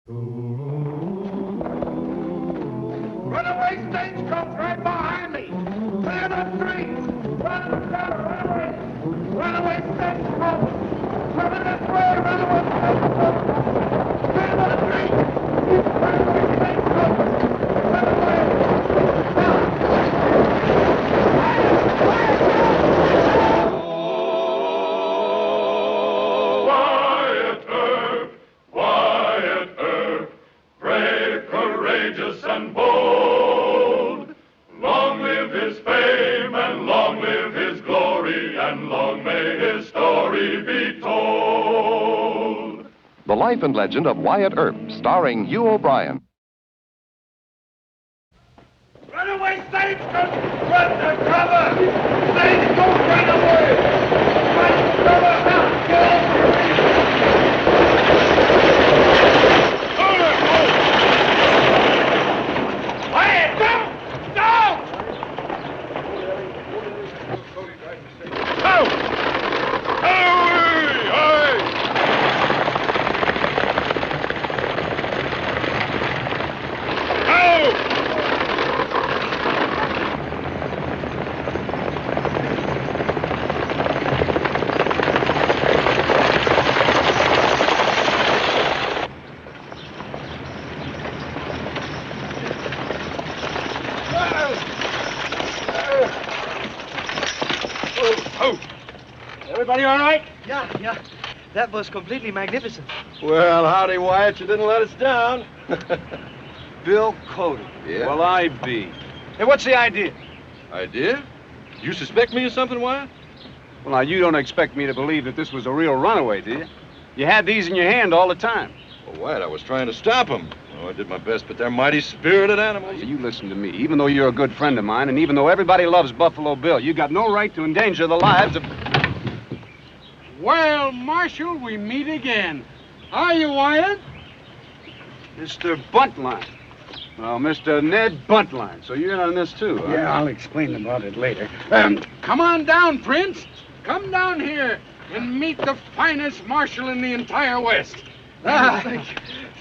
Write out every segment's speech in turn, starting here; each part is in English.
Runaway stagecoach right behind me. Clear the streets. Runaway stagecoach. Coming this way. Runaway stagecoach. Clear the streets. Runaway stagecoach. Run away. Wyatt Earp, Wyatt Earp, brave, courageous, and bold. Long live his fame, and long live his glory, and long may his story be told. The Life and Legend of Wyatt Earp, starring Hugh O'Brien. Runaway stagecoach. Run to cover. Stagecoach, run away. Run to cover. Get over me. Quiet! Don't! Don't! Out! Everybody all right? Yeah. That was completely magnificent. Well, howdy, Wyatt. You didn't let us down. Bill Cody. Yeah? Well, I be. Hey, what's the idea? Idea? You suspect me of something, Wyatt? Well, now, you don't expect me to believe that this was a real runaway, do you? You had these in your hand all the time. Well, Wyatt, I was trying to stop them. Oh, I did my best, but they're mighty spirited animals. You listen to me. Even though you're a good friend of mine, and even though everybody loves Buffalo Bill, you got no right to endanger the lives of... Well, Marshal, we meet again. Are you, Wyatt? Mr. Buntline. Well, Mr. Ned Buntline. So you're in on this, too, huh? Yeah, I'll explain about it later. Come on down, Prince. Come down here and meet the finest marshal in the entire West. Thank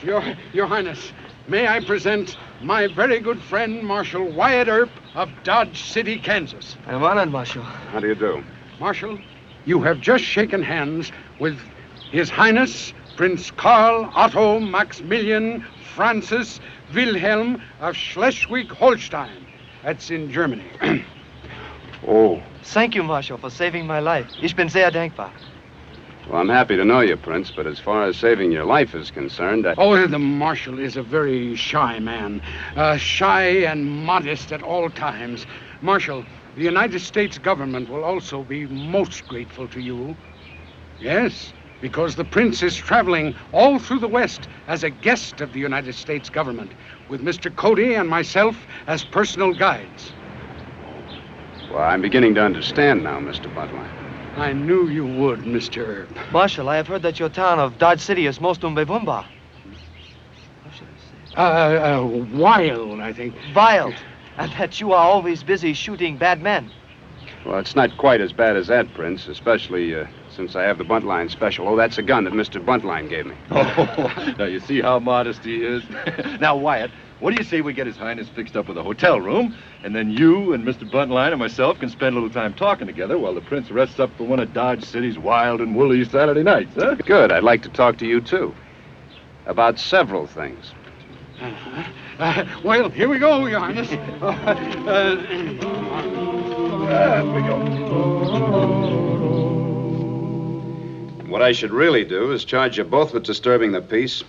you. Your Highness, may I present my very good friend, Marshal Wyatt Earp of Dodge City, Kansas. I'm honored, Marshal. How do you do? Marshal, you have just shaken hands with His Highness Prince Karl Otto Maximilian Francis Wilhelm of Schleswig-Holstein. That's in Germany. Oh. Thank you, Marshal, for saving my life. Ich bin sehr dankbar. Well, I'm happy to know you, Prince, but as far as saving your life is concerned, Oh, the Marshal is a very shy man. Shy and modest at all times. Marshal, the United States government will also be most grateful to you. Yes, because the Prince is traveling all through the West as a guest of the United States government, with Mr. Cody and myself as personal guides. Well, I'm beginning to understand now, Mr. Buntline. I knew you would, Mr. Earp. Marshal, I have heard that your town of Dodge City is most unbewunderbar. How should I say? Wild, I think. Wild. And that you are always busy shooting bad men. Well, it's not quite as bad as that, Prince, especially since I have the Buntline special. Oh, that's a gun that Mr. Buntline gave me. Oh, now you see how modest he is. Now, Wyatt, what do you say we get His Highness fixed up with a hotel room, and then you and Mr. Buntline and myself can spend a little time talking together while the Prince rests up for one of Dodge City's wild and woolly Saturday nights, huh? Good. I'd like to talk to you, too. About several things. Well, here we go, Your Highness. There we go. What I should really do is charge you both with disturbing the peace,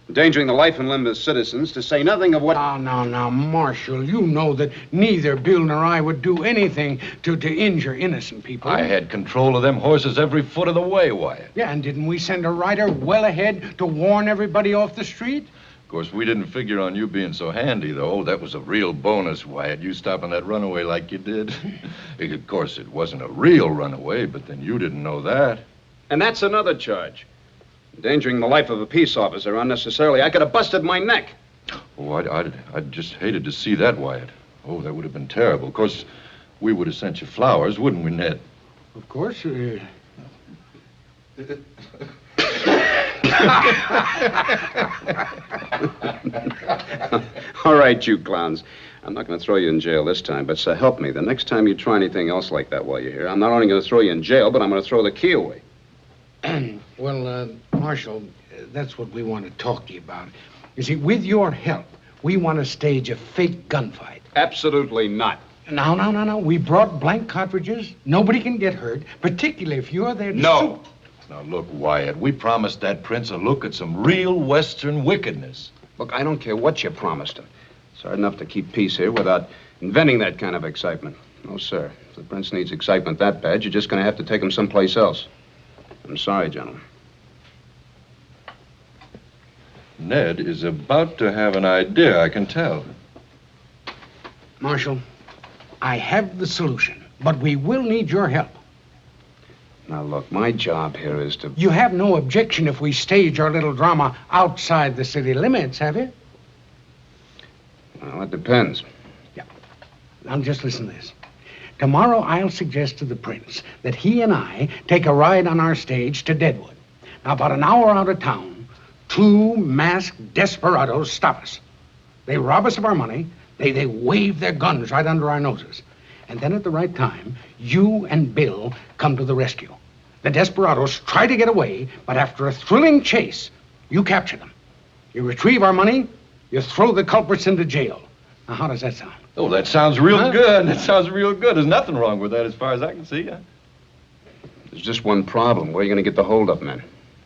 endangering the life and limb of citizens, to say nothing of what... Now, Marshal, you know that neither Bill nor I would do anything to injure innocent people. I had control of them horses every foot of the way, Wyatt. Yeah, and didn't we send a rider well ahead to warn everybody off the street? Of course, we didn't figure on you being so handy, though. That was a real bonus, Wyatt, you stopping that runaway like you did. Of course, it wasn't a real runaway, but then you didn't know that. And that's another charge. Endangering the life of a peace officer unnecessarily. I could have busted my neck. Oh, I'd just hated to see that, Wyatt. Oh, that would have been terrible. Of course, we would have sent you flowers, wouldn't we, Ned? Of course. All right, you clowns. I'm not going to throw you in jail this time, but help me. The next time you try anything else like that while you're here, I'm not only going to throw you in jail, but I'm going to throw the key away. Well, Marshal, that's what we want to talk to you about. You see, with your help, we want to stage a fake gunfight. Absolutely not. No. We brought blank cartridges. Nobody can get hurt, particularly if you're there to... No. Now, look, Wyatt, we promised that prince a look at some real Western wickedness. Look, I don't care what you promised him. It's hard enough to keep peace here without inventing that kind of excitement. No, sir. If the prince needs excitement that bad, you're just going to have to take him someplace else. I'm sorry, gentlemen. Ned is about to have an idea, I can tell. Marshal, I have the solution, but we will need your help. Now, look, my job here is to... You have no objection if we stage our little drama outside the city limits, have you? Well, it depends. Yeah. Now, just listen to this. Tomorrow, I'll suggest to the prince that he and I take a ride on our stage to Deadwood. Now, about an hour out of town, 2 masked desperados stop us. They rob us of our money. They wave their guns right under our noses. And then at the right time, you and Bill come to the rescue. The desperados try to get away, but after a thrilling chase, you capture them. You retrieve our money, you throw the culprits into jail. Now, how does that sound? Oh, that sounds real good. That sounds real good. There's nothing wrong with that as far as I can see. There's just one problem. Where are you going to get the hold-up men?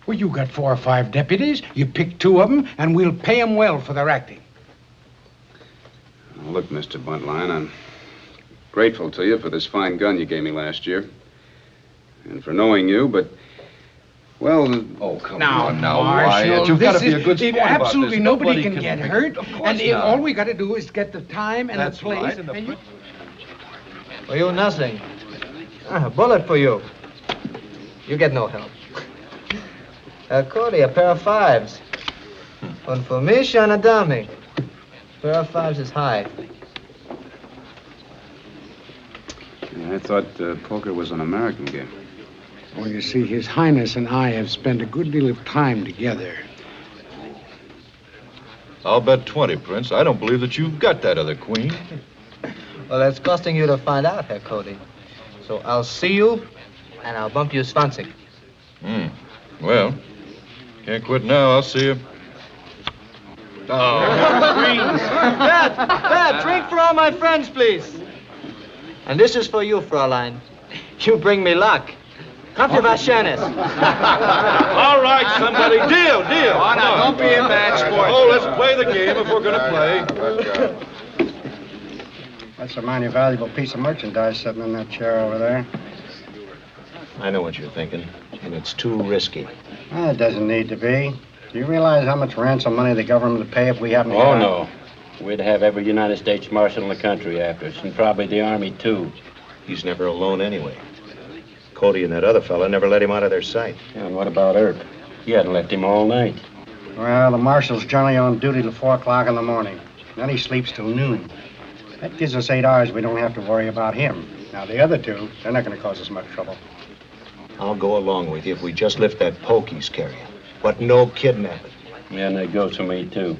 Well, you got 4 or 5 deputies. You pick 2 of them, and we'll pay them well for their acting. Now, look, Mr. Buntline, I'm grateful to you for this fine gun you gave me last year. And for knowing you, but... Well... Oh, come now, on now, Marshal, Wyatt. You've got to be a good sport about this. Absolutely nobody can get hurt. Of course And not. all we got to do is get the time and That's the place. right, and and you... For you, nothing. A bullet for you. You get no help. Cody, a pair of 5s. One for me, Shana Dami. Pair of 5s is high. Yeah, I thought poker was an American game. Well, you see, His Highness and I have spent a good deal of time together. I'll bet 20, Prince. I don't believe that you've got that other queen. Well, it's costing you to find out, Herr Cody. So I'll see you, and I'll bump you 20. Well, can't quit now. I'll see you. Oh. Dad, drink for all my friends, please. And this is for you, Fräulein. You bring me luck. Kaffee was All right, somebody. Deal. Oh, now, don't be a bad sport. Oh, let's play the game if we're going to play. That's a mighty valuable piece of merchandise sitting in that chair over there. I know what you're thinking, and it's too risky. Well, it doesn't need to be. Do you realize how much ransom money the government would pay if we happen to Oh, get no. We'd have every United States Marshal in the country after us, and probably the Army, too. He's never alone anyway. Cody and that other fella never let him out of their sight. Yeah, and what about Earp? He hadn't left him all night. Well, the marshal's generally on duty till 4 o'clock in the morning. Then he sleeps till noon. That gives us 8 hours we don't have to worry about him. Now, the other 2, they're not going to cause us much trouble. I'll go along with you if we just lift that poke he's carrying. But no kidnapping. Yeah, and that goes for me, too.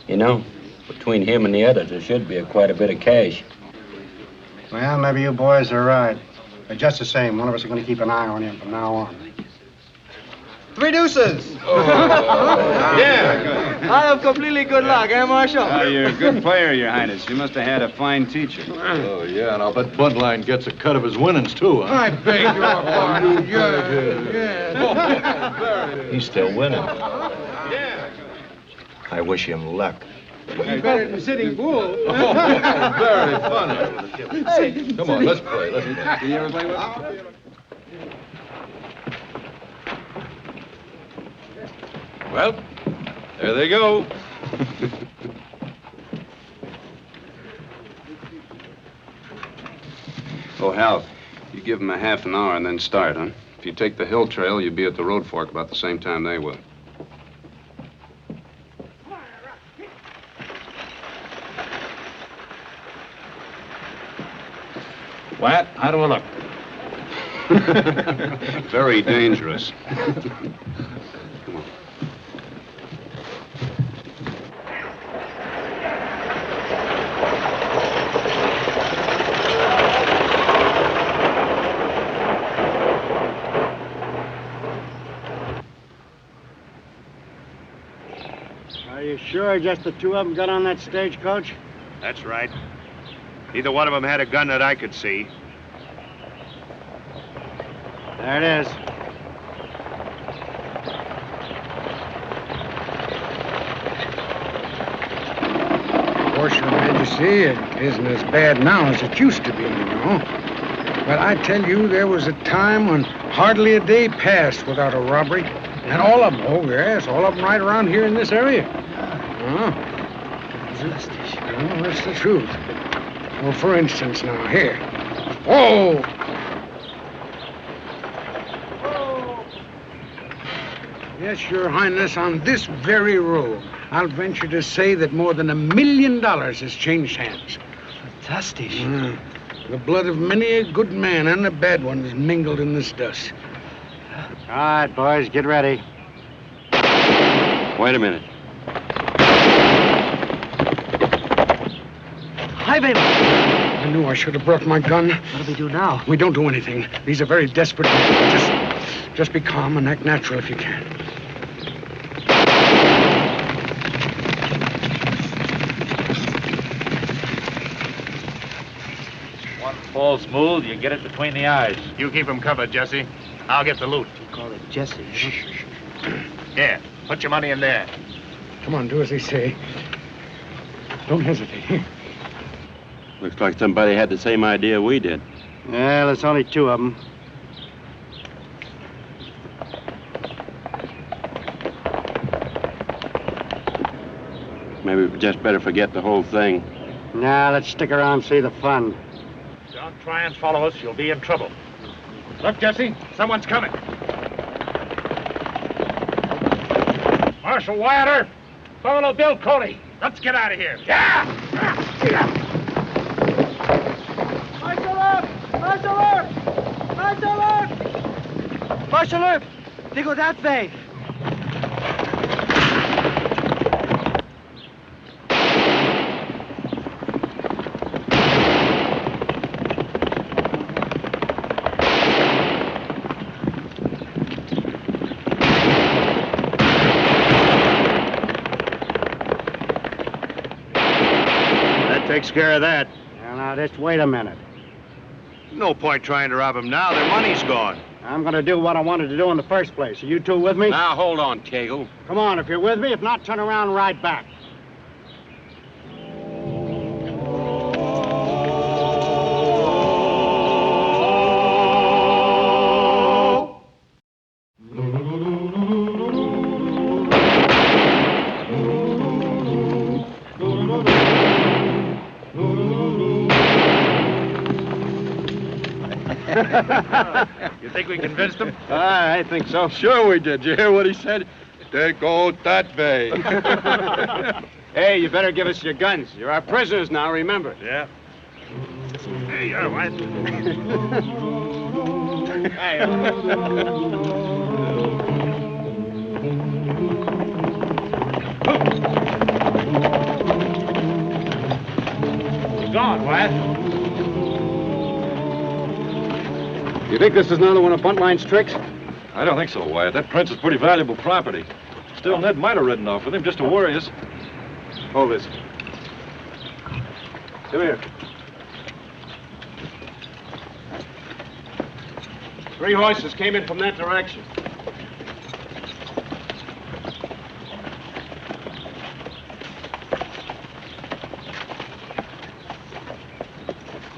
You know, between him and the others, there should be quite a bit of cash. Well, maybe you boys are right. But just the same, one of us is going to keep an eye on him from now on. 3 deuces. Yeah. I have completely good luck, eh, Marshal? Well, you're a good player, Your Highness. You must have had a fine teacher. Oh, yeah, and I'll bet Buntline gets a cut of his winnings, too, huh? I beg your pardon. Yeah. He's still winning. I wish him luck. He's better than Sitting Bull. Very funny. Come on, let's play. Can you ever play with him? Well, there they go. Oh, Hal, you give them a half an hour and then start, huh? If you take the hill trail, you'll be at the road fork about the same time they will. Wyatt, how do I look? Very dangerous. Come on. Are you sure just the two of them got on that stagecoach? That's right. Neither one of them had a gun that I could see. There it is. Of course, Your Majesty, it isn't as bad now as it used to be, you know. But I tell you, there was a time when hardly a day passed without a robbery. And all of them, oh yes, all of them right around here in this area. Oh, that's the truth. Well, for instance, now, here. Whoa! Yes, Your Highness, on this very road, I'll venture to say that more than $1 million has changed hands. Fantastic. The blood of many a good man and a bad one is mingled in this dust. All right, boys, get ready. Wait a minute. Highwayman! I knew I should have brought my gun. What do we do now? We don't do anything. These are very desperate men. Just be calm and act natural if you can. One falls move, you get it between the eyes. You keep him covered, Jesse. I'll get the loot. You call it Jesse. Here, put your money in there. Come on, do as they say. Don't hesitate. Here. Looks like somebody had the same idea we did. Well, it's only two of them. Maybe we just better forget the whole thing. Now, let's stick around and see the fun. Don't try and follow us, you'll be in trouble. Look, Jesse, someone's coming. Marshal Wyatt Earp, Buffalo Bill Cody. Let's get out of here. Yeah! Marshal Earp! Marshal Earp! Marshal Earp! Marshal Earp! They go that way. Takes care of that. Now, just wait a minute. No point trying to rob him now. Their money's gone. I'm going to do what I wanted to do in the first place. Are you two with me? Now, hold on, Cagle. Come on, if you're with me. If not, turn around and ride back. You think we convinced him? I think so. Sure we did. You hear what he said? They go that way. Hey, you better give us your guns. You're our prisoners now, remember. Yeah. Hey, you're right. He's gone, Wyatt. You think this is another one of Buntline's tricks? I don't think so, Wyatt. That prince is pretty valuable property. Still, Ned might have ridden off with him just to worry us. Hold this. Come here. 3 horses came in from that direction.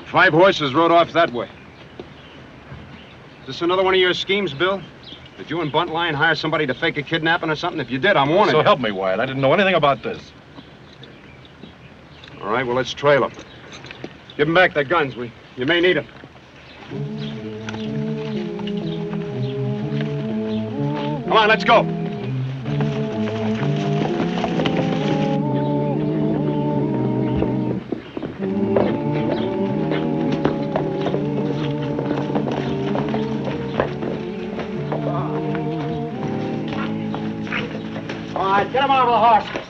Five horses rode off that way. Is this another one of your schemes, Bill? Did you and Buntline hire somebody to fake a kidnapping or something? If you did, I'm warning you. So help me, Wyatt. I didn't know anything about this. All right, well, let's trail them. Give them back their guns. You may need them. Come on, let's go. right, get him off the horses.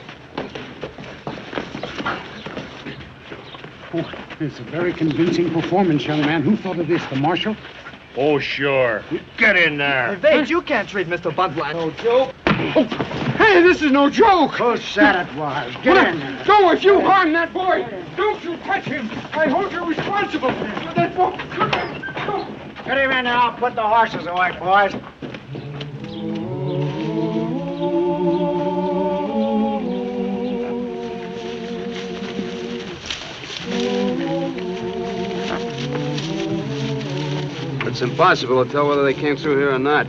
Oh, it's a very convincing performance, young man. Who thought of this, the marshal? Oh, sure. Get in there. Vage, you can't treat Mr. Buntline. No joke. Oh, hey, this is no joke. Who said it was? Get in there. Go if you harm that boy. Don't you touch him. I hold you responsible for that boy. Get him in there. I'll put the horses away, boys. It's impossible to tell whether they came through here or not.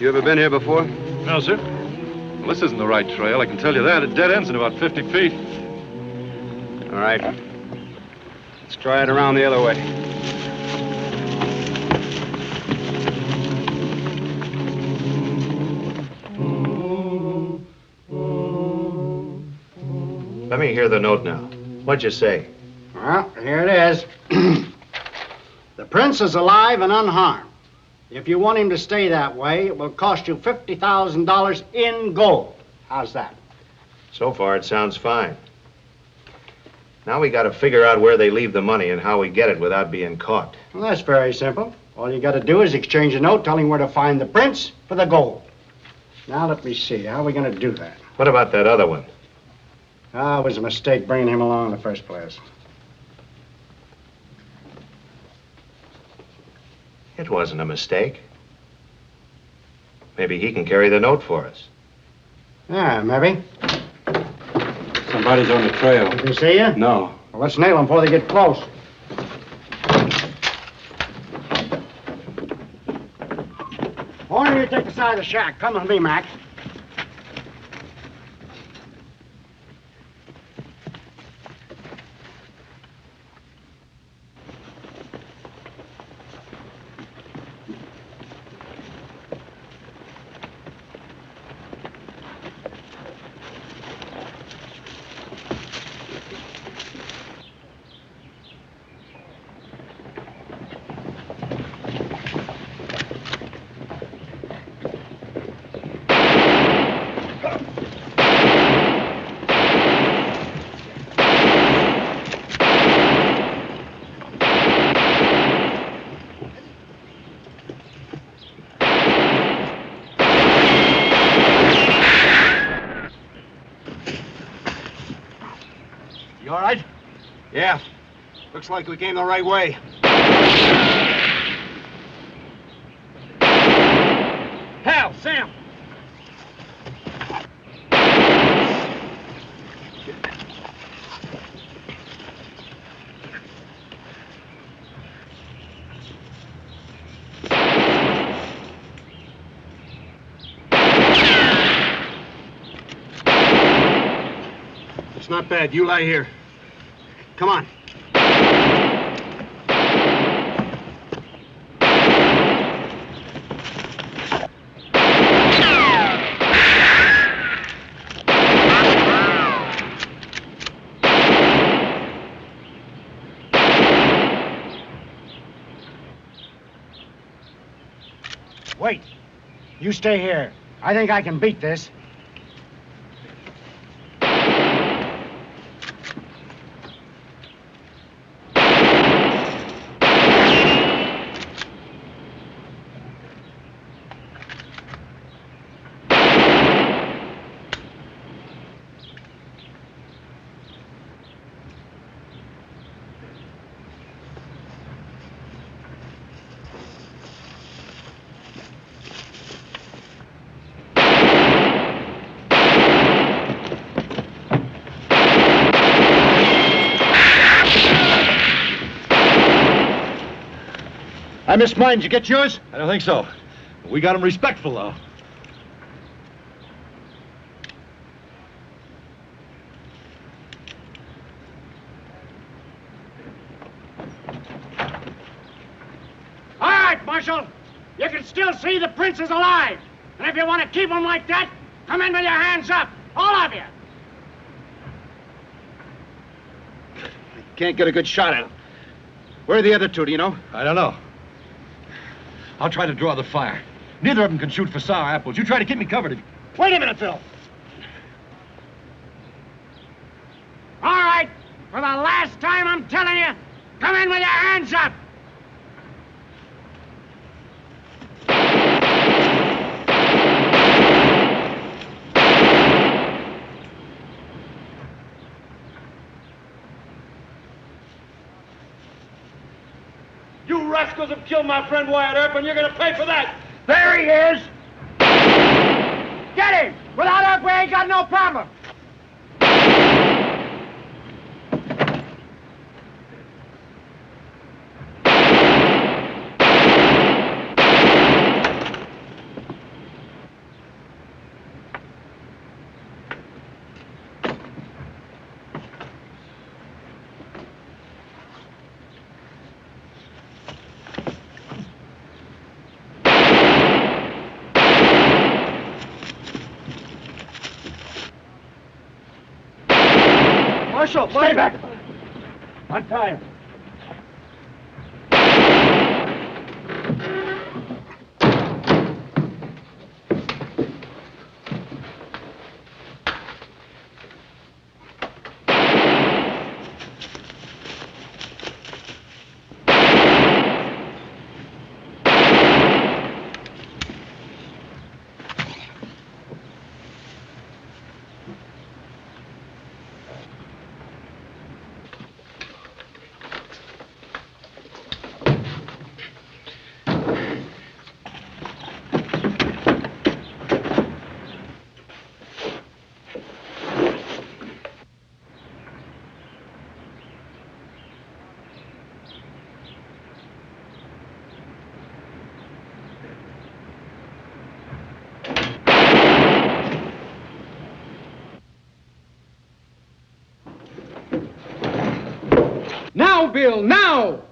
You ever been here before? No, sir. Well, this isn't the right trail, I can tell you that. It dead ends in about 50 feet. All right. Let's try it around the other way. Let me hear the note now. What'd you say? Well, here it is. The prince is alive and unharmed. If you want him to stay that way, it will cost you $50,000 in gold. How's that? So far, it sounds fine. Now we got to figure out where they leave the money and how we get it without being caught. Well, that's very simple. All you got to do is exchange a note telling where to find the prince for the gold. Now, let me see. How are we going to do that? What about that other one? Ah, it was a mistake bringing him along in the first place. It wasn't a mistake. Maybe he can carry the note for us. Yeah, maybe. Somebody's on the trail. Did they see you? No. Well, let's nail them before they get close. Why don't you take the side of the shack? Come with me, Mac. You all right? Yeah. Looks like we came the right way. Hal, Sam. It's not bad. You lie here. Come on. Wait. You stay here. I think I can beat this. I missed mine. Did you get yours? I don't think so. We got him respectful, though. All right, Marshal. You can still see the prince is alive. And if you want to keep him like that, come in with your hands up. All of you. Can't get a good shot at him. Where are the other two, do you know? I don't know. I'll try to draw the fire. Neither of them can shoot for sour apples. You try to keep me covered. Wait a minute, Phil. For the last time, I'm telling you, come in with your hands up! You rascals have killed my friend Wyatt Earp, and you're going to pay for that! There he is! Get him! Without Earp, we ain't got no problem! Marshal, stay back! Untie him. Now, Bill, now!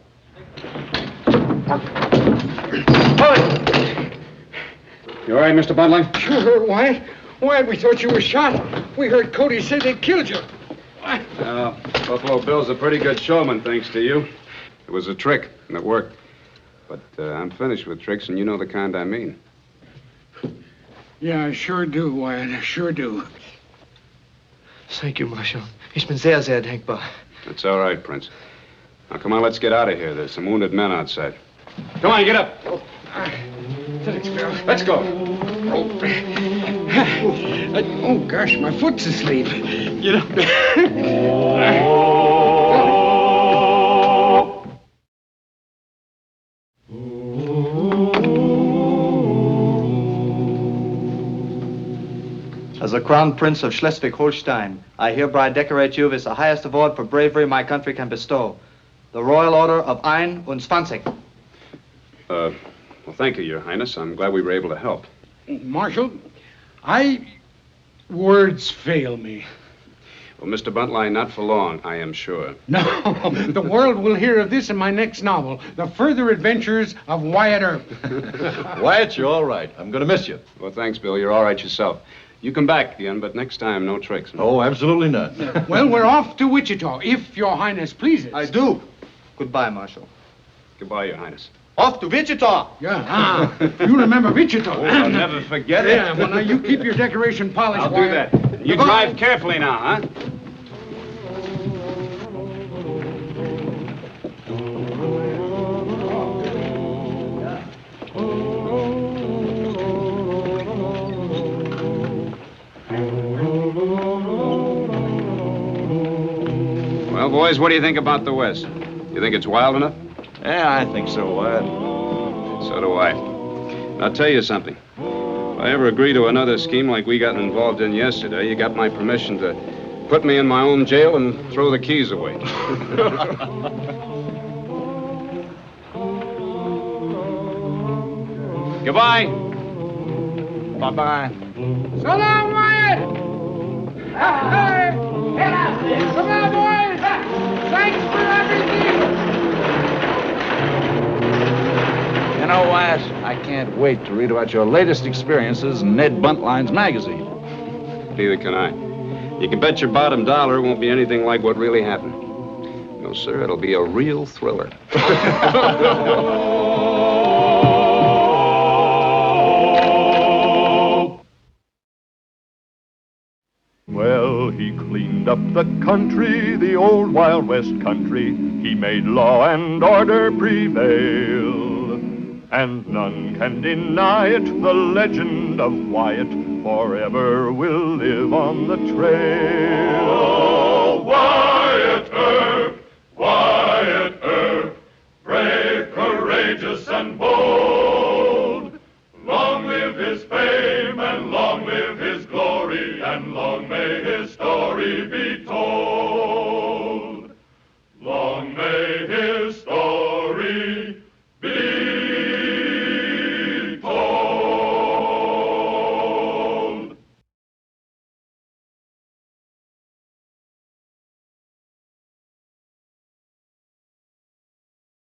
You all right, Mr. Buntline? Sure, Wyatt. Wyatt, we thought you were shot. We heard Cody say they killed you. Buffalo Bill's a pretty good showman, thanks to you. It was a trick, and it worked. But I'm finished with tricks, and you know the kind I mean. Yeah, I sure do, Wyatt. I sure do. Thank you, Marshal. Ich bin sehr, sehr dankbar. That's all right, Prince. Now, come on, let's get out of here. There's some wounded men outside. Come on, get up. Thanks, Bill. Let's go. Oh, gosh, my foot's asleep. You know. As the Crown Prince of Schleswig-Holstein, I hereby decorate you with the highest award for bravery my country can bestow, the Royal Order of 21. Well, thank you, Your Highness. I'm glad we were able to help. Marshal, words fail me. Well, Mr. Buntline, not for long, I am sure. No, the world will hear of this in my next novel, The Further Adventures of Wyatt Earp. Wyatt, you're all right. I'm going to miss you. Well, thanks, Bill. You're all right yourself. You come back again, but next time, no tricks. Oh, absolutely not. Well, we're off to Wichita, if Your Highness pleases. I do. Goodbye, Marshal. Goodbye, Your Highness. Off to Wichita! Yeah, you remember Wichita. Oh, I'll never forget it. Yeah, well, now you keep your decoration polished, I'll do Wyatt. that. You drive carefully now, huh? Well, boys, what do you think about the West? You think it's wild enough? Yeah, I think so, Wyatt. So do I. And I'll tell you something. If I ever agree to another scheme like we got involved in yesterday, you got my permission to put me in my own jail and throw the keys away. Goodbye. Bye-bye. So long, Wyatt! Hey! Come on, boys! Thanks for everything! You know, Wyatt, I can't wait to read about your latest experiences in Ned Buntline's magazine. Neither can I. You can bet your bottom dollar it won't be anything like what really happened. No, sir, it'll be a real thriller. Well, he cleaned up the country, the old Wild West country, he made law and order prevail. And none can deny it, the legend of Wyatt forever will live on the trail. Oh, Wyatt Earp, Wyatt Earp, brave, courageous, and bold. Long live his fame, and long live his glory, and long may his story be told. Long may his story